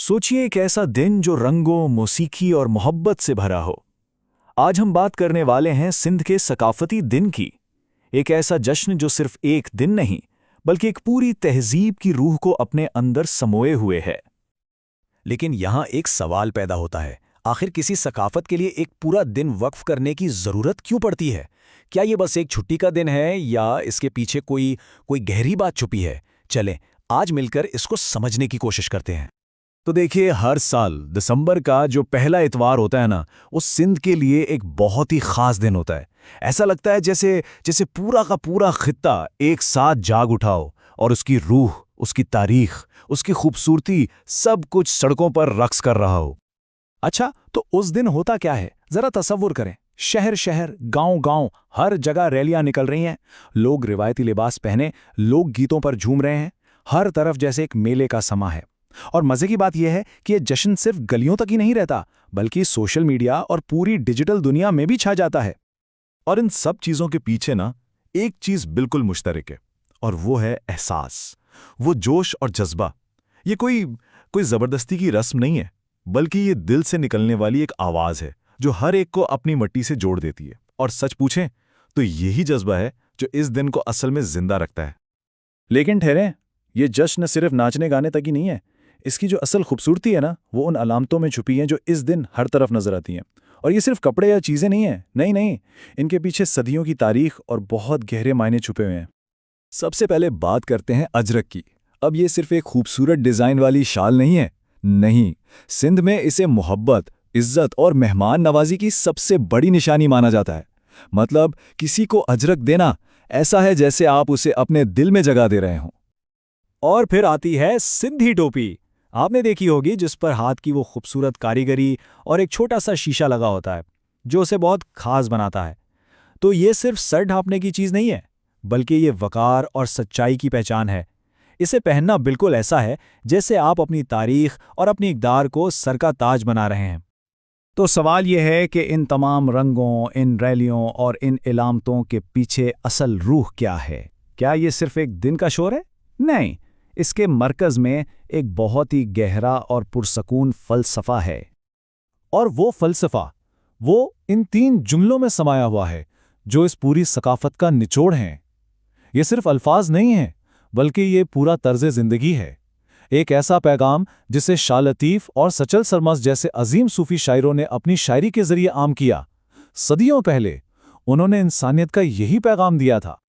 सोचिए एक ऐसा दिन जो रंगों, मौसीकी और मोहब्बत से भरा हो। आज हम बात करने वाले हैं सिंध के सकाफती दिन की। एक ऐसा जश्न जो सिर्फ एक दिन नहीं, बल्कि एक पूरी तहजीब की रूह को अपने अंदर समोए हुए है। लेकिन यहाँ एक सवाल पैदा होता है, आखिर किसी सकाफत के लिए एक पूरा दिन वक्फ करने की ज़रूरत क्यों पड़ती है? क्या ये बस एक छुट्टी का दिन है या इसके पीछे कोई कोई गहरी बात छुपी है? चलें, आज मिलकर इसको समझने की कोशिश करते हैं। तो देखिए, हर साल दिसंबर का जो पहला इतवार होता है ना, उस सिंध के लिए एक बहुत ही खास दिन होता है। ऐसा लगता है जैसे जैसे पूरा का पूरा खित्ता एक साथ जाग उठा हो और उसकी रूह, उसकी तारीख, उसकी खूबसूरती सब कुछ सड़कों पर रक्स कर रहा हो। अच्छा, तो उस दिन होता क्या है? जरा तसव्वुर करें। शहर शहर, गांव गांव, हर जगह रैलियां निकल रही हैं। लोग रिवायती लिबास पहने लोक गीतों पर झूम रहे हैं। हर तरफ जैसे एक मेले का समा है। और मजे की बात यह है कि यह जश्न सिर्फ गलियों तक ही नहीं रहता, बल्कि सोशल मीडिया और पूरी डिजिटल दुनिया में भी छा जाता है। और इन सब चीजों के पीछे ना एक चीज बिल्कुल मुश्तरक है, और वो है एहसास, वो जोश और जज्बा। ये कोई जबरदस्ती की रस्म नहीं है, बल्कि ये दिल से निकलने वाली एक आवाज है जो हर एक को अपनी मिट्टी से जोड़ देती है। और सच पूछें तो यही जज्बा है जो इस दिन को असल में जिंदा रखता है। लेकिन ठहरें, ये जश्न सिर्फ नाचने गाने तक ही नहीं है। इसकी जो असल खूबसूरती है ना, वो उन अलामतों में छुपी है जो इस दिन हर तरफ नजर आती हैं। और ये सिर्फ कपड़े या चीज़ें नहीं हैं, नहीं नहीं, इनके पीछे सदियों की तारीख और बहुत गहरे मायने छुपे हुए हैं। सबसे पहले बात करते हैं अजरक की। अब ये सिर्फ एक खूबसूरत डिज़ाइन वाली शाल नहीं है, नहीं, सिंध में इसे मोहब्बत, इज्जत और मेहमान नवाजी की सबसे बड़ी निशानी माना जाता है। मतलब किसी को अजरक देना ऐसा है जैसे आप उसे अपने दिल में जगह दे रहे हों। और फिर आती है सिंधी टोपी। आपने देखी होगी, जिस पर हाथ की वो खूबसूरत कारीगरी और एक छोटा सा शीशा लगा होता है जो उसे बहुत खास बनाता है। तो ये सिर्फ सर ढांपने की चीज़ नहीं है, बल्कि ये वकार और सच्चाई की पहचान है। इसे पहनना बिल्कुल ऐसा है जैसे आप अपनी तारीख और अपनी इक़दार को सर का ताज बना रहे हैं। तो सवाल यह है कि इन तमाम रंगों, इन रैलियों और इन इलामतों के पीछे असल रूह क्या है? क्या ये सिर्फ एक दिन का शोर है? नहीं, इसके मरकज़ में एक बहुत ही गहरा और पुरसकून फ़लसफ़ा है। और वो फ़लसफ़ा, वो इन 3 जुमलों में समाया हुआ है जो इस पूरी सकाफ़त का निचोड़ हैं। ये सिर्फ अल्फाज नहीं हैं, बल्कि ये पूरा तर्ज़े ज़िंदगी है। एक ऐसा पैगाम जिसे शाह लतीफ़ और सचल सरमस जैसे अजीम सूफ़ी शायरों ने अपनी शायरी के ज़रिए आम किया। सदियों पहले उन्होंने इंसानियत का यही पैगाम दिया था।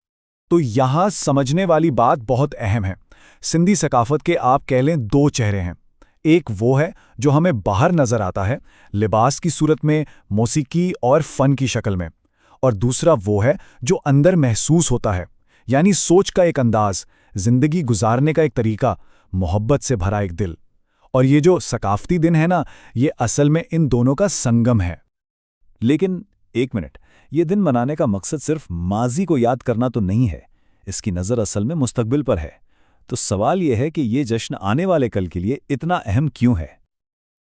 तो यहाँ समझने वाली बात बहुत अहम है। सिंधी सकाफत के आप कह लें 2 चेहरे हैं। एक वो है जो हमें बाहर नजर आता है, लिबास की सूरत में, मौसीकी और फन की शक्ल में। और दूसरा वो है जो अंदर महसूस होता है, यानी सोच का एक अंदाज, जिंदगी गुजारने का एक तरीका, मोहब्बत से भरा एक दिल। और ये जो सकाफती दिन है ना, ये असल में इन दोनों का संगम है। लेकिन एक मिनट, ये दिन मनाने का मकसद सिर्फ माजी को याद करना तो नहीं है। इसकी नज़र असल में मुस्तकबिल पर है। तो सवाल यह है कि ये जश्न आने वाले कल के लिए इतना अहम क्यों है?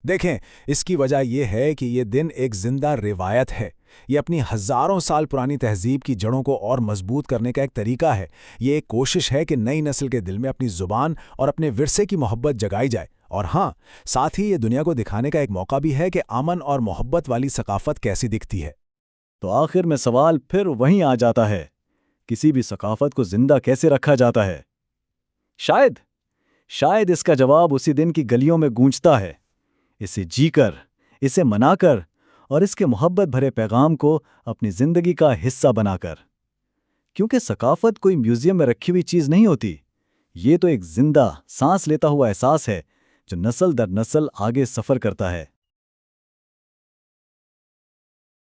देखें, इसकी वजह यह है कि ये दिन एक जिंदा रिवायत है। ये अपनी हज़ारों साल पुरानी तहजीब की जड़ों को और मजबूत करने का एक तरीका है। ये एक कोशिश है कि नई नस्ल के दिल में अपनी ज़ुबान और अपने विरसे की मोहब्बत जगाई जाए। और हाँ, साथ ही ये दुनिया को दिखाने का एक मौका भी है कि अमन और मोहब्बत वाली सकाफत कैसी दिखती है। तो आखिर में सवाल फिर वहीं आ जाता है, किसी भी सकाफत को जिंदा कैसे रखा जाता है? शायद इसका जवाब उसी दिन की गलियों में गूंजता है, इसे जीकर, इसे मनाकर और इसके मोहब्बत भरे पैगाम को अपनी जिंदगी का हिस्सा बनाकर। क्योंकि सकाफत कोई म्यूजियम में रखी हुई चीज नहीं होती। ये तो एक जिंदा, सांस लेता हुआ एहसास है जो नस्ल दर नस्ल आगे सफर करता है।